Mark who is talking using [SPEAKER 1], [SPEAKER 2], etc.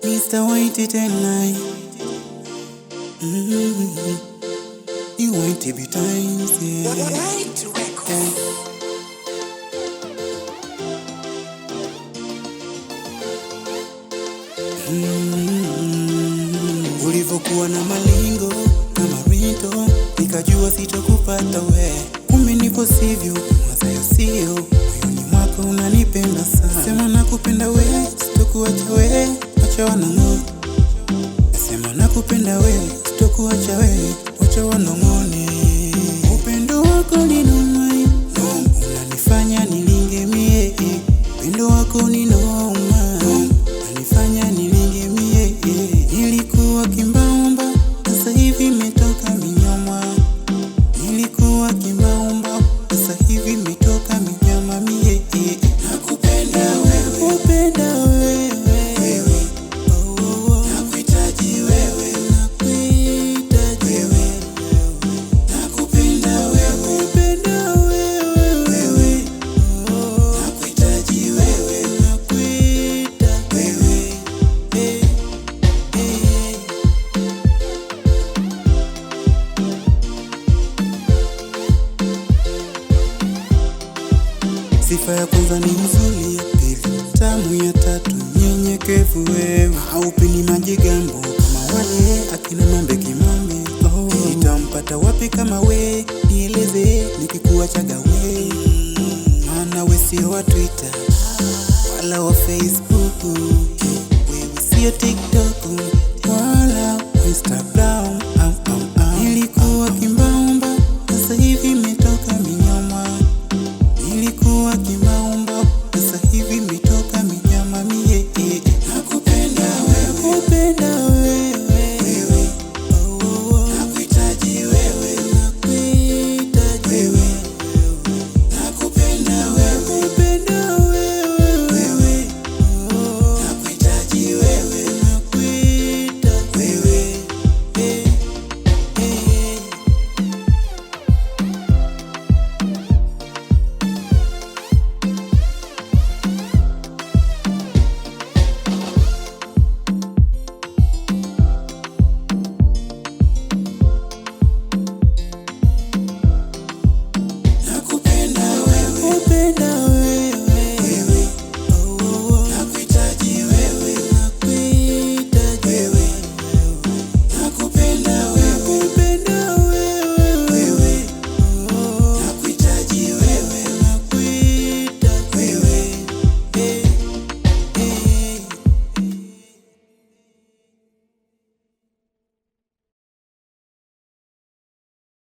[SPEAKER 1] Mr. White tonight. You want to be times, yeah. Ulivyokuwa na malingo na marito, nikajua sitokupata we. Kumbe nipo sivyo, mazayo sio. Moyoni mwako unanipenda sana. Sema nakupenda we, sitokuacha we. Wacha wanong'one. Sema nakupenda we, sitokuacha we. Wacha wanong'one. Upendo wako ni noma, unanifanya nilinge mie. Upendo wako ni noma, unanifanya nilinge mie. Nilikuwa kimbaomba, sasa hivi imetoka minyama. Nilikuwa kimbaomba, sasa hivi imetoka minyama mie. Nakupenda wewe, upenda wewe. Nakuhitaji wewe, nakuhitaji wewe. Nakupenda wewe, upenda wewe. Nakuhitaji wewe, nakuhitaji wewe. Sifa ya kwanza ni nzuri, ya pili tamu, ya tatu nyenyekevu wewe. Haupini majigambo kama wale akina Mambe Kimambe. Nitampata wapi kama we? Nieleze nikikuachaga we. Maana we sio wa Twitter wala wa Facebook, wewe sio TikTok